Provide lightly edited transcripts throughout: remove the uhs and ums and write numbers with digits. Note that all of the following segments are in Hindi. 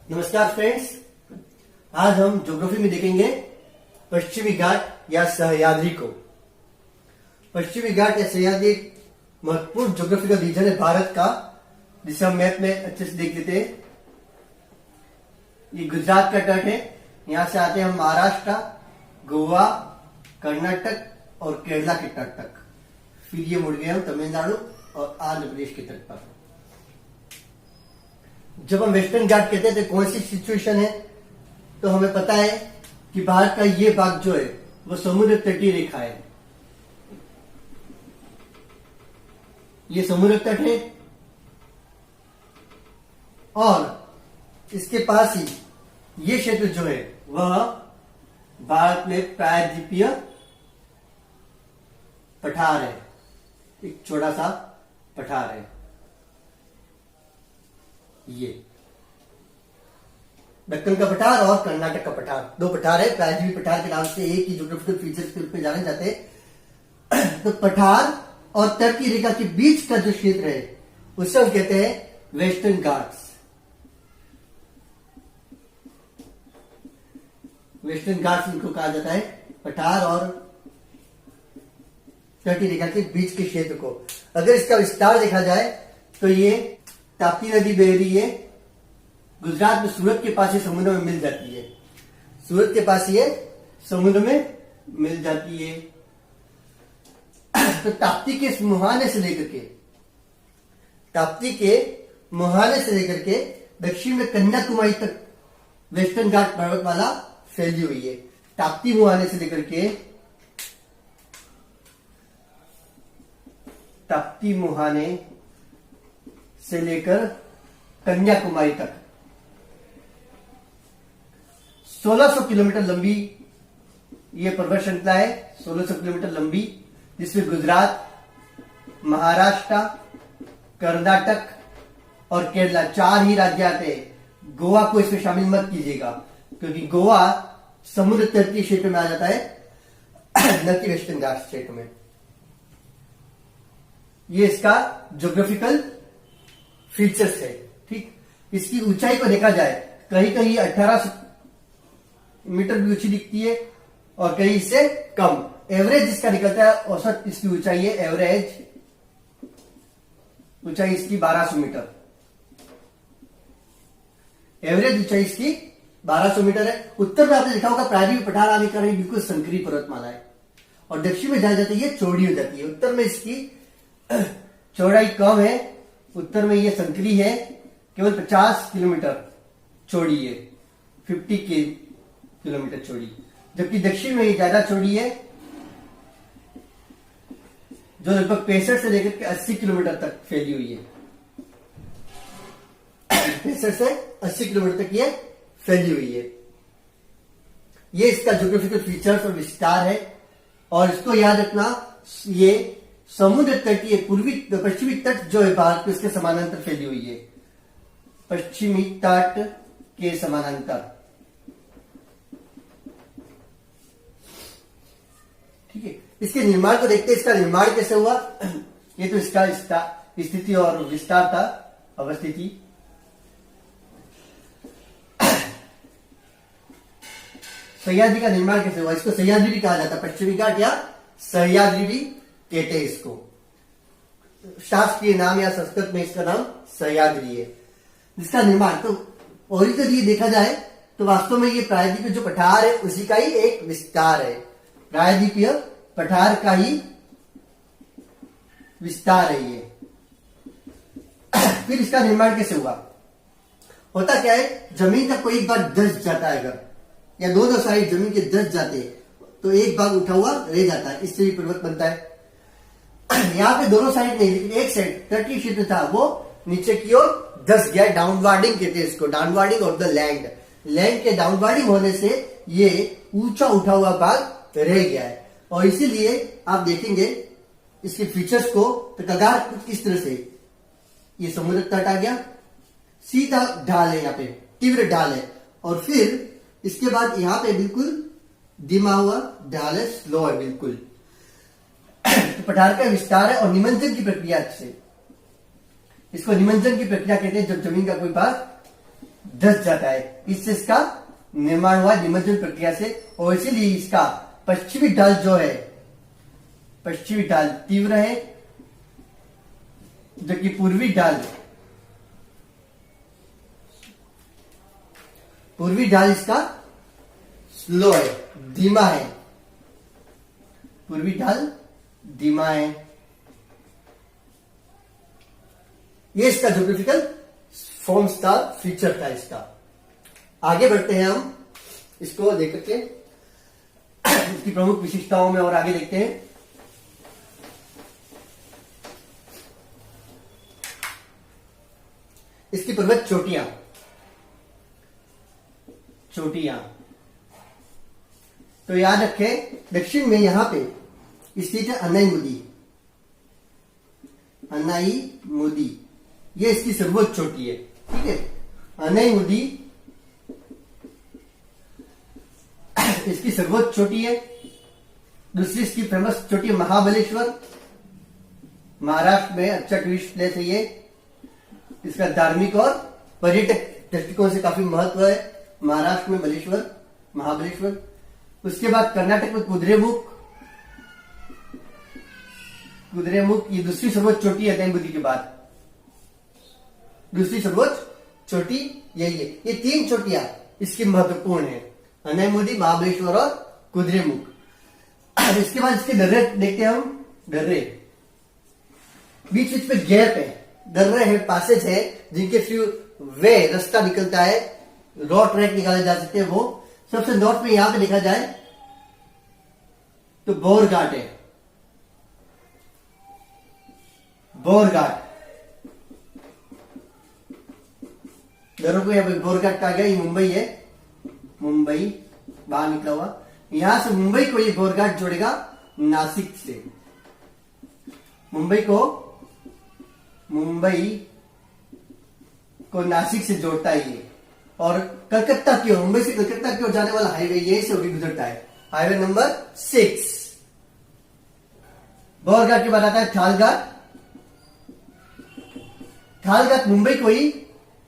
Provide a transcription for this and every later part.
नमस्कार फ्रेंड्स, आज हम ज्योग्राफी में देखेंगे पश्चिमी घाट या सह्याद्री को। पश्चिमी घाट या सह्याद्री महत्वपूर्ण ज्योग्राफिकल रीजन है भारत का, जिसे हम मैप में अच्छे से देख लेते हैं। ये गुजरात का तट है, यहां से आते हैं हम महाराष्ट्र, गोवा, कर्नाटक और केरला के तट तक। फिर ये मुड़ गए हम तमिलनाडु और आंध्र प्रदेश के तट पर। जब हम वेस्टर्न घाट कहते हैं तो कौन सी सिचुएशन है, तो हमें पता है कि भारत का ये भाग जो है वो समुद्र तटीय रेखा है। ये समुद्र तट है और इसके पास ही ये क्षेत्र जो है वह भारत में प्रायद्वीपीय पठार है, एक छोटा सा पठार है। ये दक्कन का पठार और कर्नाटक का पठार, दो पठार है। प्रायद्वीपीय पठार के नाम से एक ही ज्योग्राफिकल फीचर्स के रूप में जाने जाते हैं। तो पठार और तट की रेखा के बीच का जो क्षेत्र है उसे हम कहते हैं वेस्टर्न घाट्स। वेस्टर्न घाट्स इनको कहा जाता है, पठार और तटीय रेखा के बीच के क्षेत्र को। अगर इसका विस्तार देखा जाए तो ये ताप्ती नदी बह रही है गुजरात में, सूरत के पास ये समुद्र में मिल जाती है। सूरत के पास ये समुद्र में मिल जाती है। तो ताप्ती के मुहाने से लेकर के, ताप्ती के मुहाने से लेकर के दक्षिण में कन्याकुमारी तक वेस्टर्न घाट पर्वतमाला फैली हुई है। ताप्ती मुहाने से लेकर के, ताप्ती मुहाने से लेकर कन्याकुमारी तक 1600 किलोमीटर लंबी ये पर्वत श्रृंखला है। 1600 किलोमीटर लंबी, जिसमें गुजरात, महाराष्ट्र, कर्नाटक और केरला चार ही राज्य आते हैं। गोवा को इसमें शामिल मत कीजिएगा, क्योंकि गोवा समुद्र तटीय क्षेत्र में आ जाता है, न कि वेस्टर्न घाट क्षेत्र में। ये इसका ज्योग्राफिकल फीचर्स है। ठीक, इसकी ऊंचाई को देखा जाए, कहीं कहीं 1800 मीटर भी ऊंची दिखती है और कहीं इससे कम। एवरेज इसका निकलता है, औसत इसकी ऊंचाई है, एवरेज ऊंचाई इसकी 1200 मीटर। एवरेज ऊंचाई इसकी 1200 मीटर है। उत्तर में आपने देखा होगा प्रायद्वीपीय पठार आने का बिल्कुल संकरी पर्वतमाला है, और दक्षिण में जा जाती है, चौड़ी हो जाती है। उत्तर में इसकी चौड़ाई कम है, उत्तर में ये संकरी है, केवल 50 किलोमीटर चौड़ी है, 50 किलोमीटर चौड़ी, जबकि दक्षिण में ये ज्यादा चौड़ी है, जो लगभग 65 से लेकर के 80 किलोमीटर तक फैली हुई है। 65 से 80 किलोमीटर तक ये फैली हुई है। ये इसका ज्योग्राफिकल फीचर्स और विस्तार है। और इसको याद रखना, ये समुद्र तटीय पश्चिमी तट जो है भारत के, उसके समानांतर फैली हुई है। पश्चिमी तट के समानांतर, ठीक है। इसके निर्माण को देखते हैं, इसका निर्माण कैसे हुआ। ये तो इसका स्थिति और विस्तार था, अवस्थिति। सह्याद्री का निर्माण कैसे हुआ, इसको सह्याद्री भी कहा जाता है, पश्चिमी घाट या सह्याद्री भी कहते हैं इसको। शास्त्रीय नाम या संस्कृत में इसका नाम सह्याद्री है। जिसका निर्माण तो ओरिजिनल ये देखा जाए तो वास्तव में ये प्रायद्वीपीय जो पठार है उसी का ही एक विस्तार है। प्रायद्वीपीय पठार का ही विस्तार है ये। फिर इसका निर्माण कैसे हुआ, होता क्या है, जमीन का कोई भाग धंस जाता है अगर, या दोनों साइड जमीन के धंस जाते हैं तो एक भाग उठा हुआ रह जाता है, इससे भी पर्वत बनता है। यहाँ पे दोनों साइड नहीं, लेकिन एक साइड तटीय क्षेत्र था वो नीचे की ओर धंस गया। डाउनवार्डिंग कहते हैं इसको, डाउनवार्डिंग ऑफ द लैंड। लैंड के डाउनवार्डिंग होने से ये ऊंचा उठा हुआ भाग रह गया है। और इसीलिए आप देखेंगे इसके फीचर्स को, तो कगार कुछ इस तरह से, ये समुद्र तट आ गया, सीधा ढाल है, यहाँ पे तीव्र ढाल है, और फिर इसके बाद यहाँ पे बिल्कुल धीमा हुआ ढाल है, स्लो है बिल्कुल। तो पठार का विस्तार है और निमज्जन की प्रक्रिया से, इसको निमज्जन की प्रक्रिया कहते हैं, जब जमीन का कोई भाग धस जाता है, इससे इसका निर्माण हुआ निमज्जन प्रक्रिया से, और इसीलिए इसका पश्चिमी ढाल जो है, पश्चिमी ढाल तीव्र है, जबकि पूर्वी ढाल इसका स्लो है, धीमा है। पूर्वी ढाल धीमा है। ये इसका ज्योग्राफिकल फॉर्म्स था, फीचर था इसका। आगे बढ़ते हैं हम इसको देख करके इसकी प्रमुख विशेषताओं में और आगे देखते हैं। इसकी पर्वत चोटियां तो याद रखें, दक्षिण में यहां पे स्थित है अन्नाई मुदी, ये इसकी सर्वोच्च चोटी है। ठीक है, अन्नाई मुदी इसकी सर्वोच्च चोटी है। दूसरी इसकी फेमस चोटी महाबलेश्वर, महाराष्ट्र में अच्छा टूरिस्ट प्लेस है ये। इसका धार्मिक और पर्यटक दृष्टिकोण से काफी महत्व है महाराष्ट्र में महाबलेश्वर। उसके बाद कर्नाटक में कुद्रेमुख, ये दूसरी सर्वोच्च चोटी है अन्नाई के बाद। दूसरी सर्वोच्च चोटी यही है। ये 3 चोटियां इसकी महत्वपूर्ण है, अन्नाई, महाबलेश्वर और कुद्रेमुख। इसके बाद इसके दर्रे देखते हैं हम। दर्रे बीच में गैप है, दर्रे है, पासेज है, जिनके थ्रू रास्ता निकलता है, रोड ट्रैक निकाले जा सकते हैं। वो सबसे नॉर्थ में यहां पे देखा जाए तो बोरघाट है। बोरघाट दर्रों को यहां पे बोरघाट कहा गया। ये मुंबई है, मुंबई बाहर निकला हुआ। यहां से मुंबई को ये बोरघाट जोड़ेगा नासिक से। मुंबई को नासिक से जोड़ता है ये। और कलकत्ता की ओर, मुंबई से कलकत्ता की ओर जाने वाला हाईवे यही से होकर गुजरता है, हाईवे नंबर 6। बोरघाट के बाद आता है थालघाट मुंबई को ही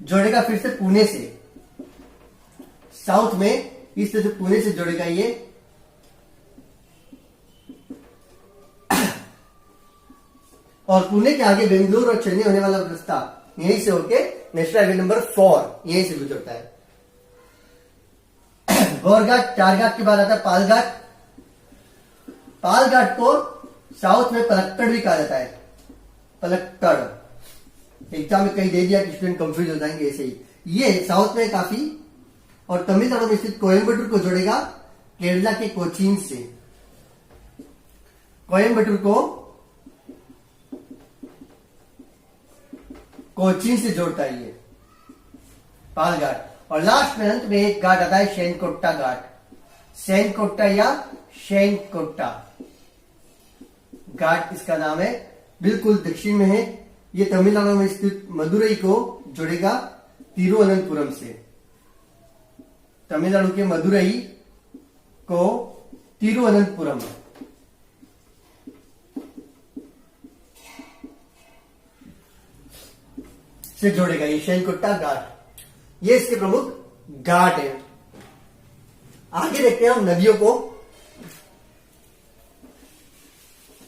जोड़ेगा फिर से पुणे से, साउथ में इस तरह से पुणे से जोड़ेगा ये। और पुणे के आगे बेंगलुरु और चेन्नई होने वाला रास्ता यहीं से होके नेशनल हाईवे नंबर 4 यहीं से गुजरता है। बोरघाट, चारघाट के बाद आता है पालघाट को साउथ में पलक्कड़ भी कहा जाता है। पलक्कड़ एग्जाम में कहीं दे दिया कि स्टूडेंट कंफ्यूज हो जाएंगे ऐसे ही। ये साउथ में काफी, और तमिलनाडु में स्थित कोयम्बटूर को जोड़ेगा केरला के कोचीन से। कोयम्बटूर को कोचीन से जोड़ता है ये पालघाट। और लास्ट में अंत में एक घाट आता है शेनकोट्टा घाट, शेनकोट्टा घाट इसका नाम है, बिल्कुल दक्षिण में है। ये तमिलनाडु में स्थित मदुरई को जोड़ेगा तिरुवनंतपुरम से। तमिलनाडु के मदुरई को तिरुवनंतपुरम से जोड़ेगा ये शेनकोट्टा घाट। ये इसके प्रमुख घाट है। आगे देखते हैं हम नदियों को।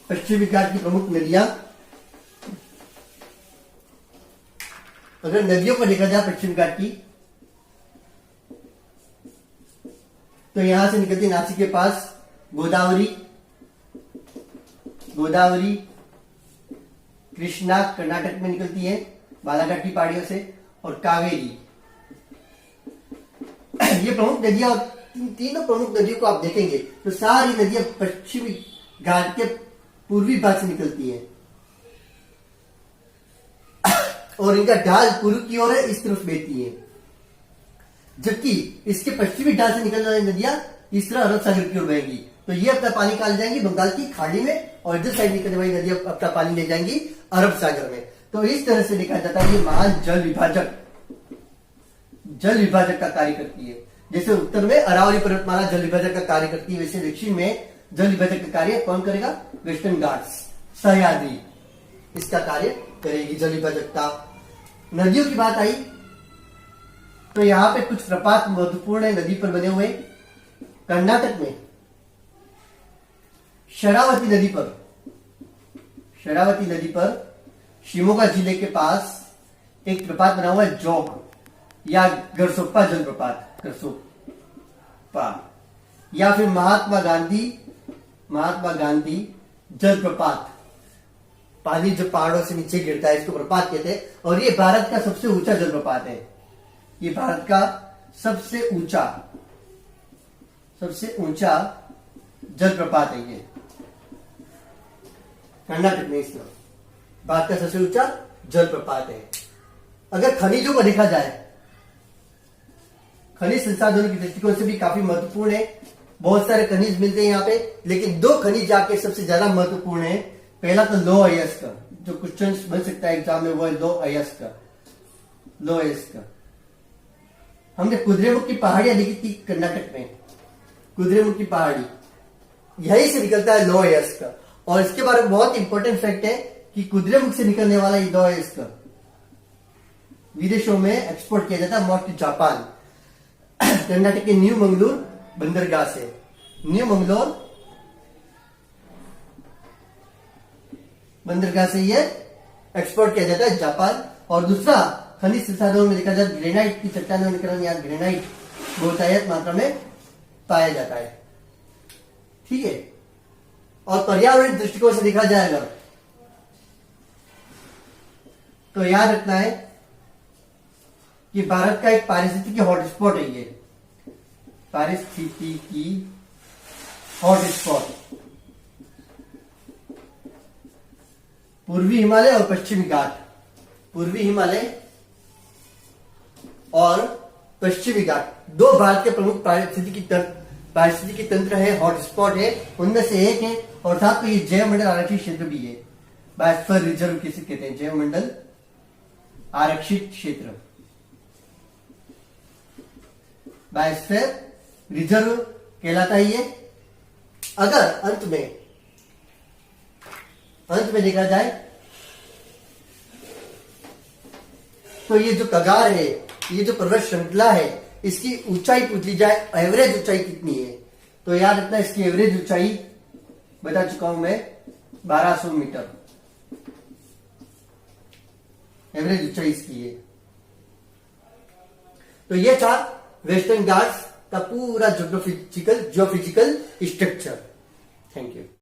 पश्चिमी घाट की प्रमुख नदियां। अगर नदियों को देखा जाए पश्चिम घाट की, तो यहां से निकलती नासिक के पास गोदावरी, कृष्णा कर्नाटक में निकलती है बालाघाट की पहाड़ियों से, और कावेरी। ये प्रमुख नदियां, और तीनों प्रमुख नदियों को आप देखेंगे तो सारी नदियां पश्चिमी घाट के पूर्वी भाग से निकलती हैं, और इनका ढाल पूर्व की ओर है, इस तरफ बहती है। जबकि इसके पश्चिमी ढाल से निकलने वाली नदियां इस तरह अरब सागर की ओर बहेंगी, तो ये अपना पानी निकाल जाएंगी बंगाल की खाड़ी में, और इधर साइड निकलने वाली नदियां अपना पानी ले जाएंगी अरब सागर में। तो इस तरह से देखा जाता है ये महान जल विभाजक का कार्य करती है। जैसे उत्तर में अरावली पर्वतमाला जल विभाजक का कार्य करती है, वैसे दक्षिण में जल विभाजक का कार्य कौन करेगा? वेस्टर्न घाट्स, सह्याद्री इसका कार्य करेगी जल विभाजक का। नदियों की बात आई तो यहाँ पे कुछ प्रपात महत्वपूर्ण है नदी पर बने हुए। कर्नाटक में शरावती नदी पर शिमोगा जिले के पास एक प्रपात बना हुआ है, जोग या गरसोप्पा जलप्रपात, गरसोप्पा, या फिर महात्मा गांधी जलप्रपात। पानी जो पहाड़ों से नीचे गिरता है इसको प्रपात कहते हैं, और ये भारत का सबसे ऊंचा जलप्रपात है। ये भारत का सबसे ऊंचा जलप्रपात है। ये कर्नाटक में इसमें भारत का सबसे ऊंचा जलप्रपात है। अगर खनिजों को देखा जाए, खनिज संसाधनों की दृष्टिकोण से भी काफी महत्वपूर्ण है। बहुत सारे खनिज मिलते हैं यहाँ पे, लेकिन दो खनिज आके सबसे ज्यादा महत्वपूर्ण है। पहला तो लो अयस्क, जो क्वेश्चन बन सकता है एग्जाम में, वो है लो अयस्क। हमने कुद्रेमुख की पहाड़ियां देखी थी कर्नाटक में, कुद्रेमुख की पहाड़ी, यहीं से निकलता है लो अयस्क। और इसके बारे में बहुत इंपॉर्टेंट फैक्ट है कि कुद्रेमुख से निकलने वाला ये लो अयस्क विदेशों में एक्सपोर्ट किया जाता है, मोस्ट जापान। कर्नाटक के न्यू मंगलूर बंदरगाह से, न्यू मंगलोर बंदरगाह से ये एक्सपोर्ट किया जाता है जापान। और दूसरा खनिज संसाधनों में देखा जाए, ग्रेनाइट की चट्टानों में निकलने, यहाँ ग्रेनाइट बहुतायत मात्रा में पाया जाता है। ठीक है। और पर्यावरण दृष्टिकोण से देखा जाए अगर, तो याद रखना है कि भारत का एक पारिस्थितिकी हॉटस्पॉट है ये, पारिस्थितिकी हॉटस्पॉट। पूर्वी हिमालय और पश्चिमी घाट, पूर्वी हिमालय और पश्चिमी घाट दो भारत के प्रमुख पारिस्थितिकी तंत्र है, हॉटस्पॉट है, उनमें से एक है। और साथ में ये जैवमंडल आरक्षित क्षेत्र भी है, बायोस्फीयर रिजर्व किसे कहते हैं, जैवमंडल आरक्षित क्षेत्र, बायोस्फीयर रिजर्व कहलाता है ये। अगर अंत में देखा जाए तो ये जो कगार है, ये जो पर्वत श्रृंखला है, इसकी ऊंचाई पूछ ली जाए, एवरेज ऊंचाई कितनी है, तो याद रखना इसकी एवरेज ऊंचाई बता चुका हूं मैं, 1200 मीटर एवरेज ऊंचाई इसकी है। तो ये था वेस्टर्न घाट्स का पूरा जियोफिजिकल स्ट्रक्चर। Thank you.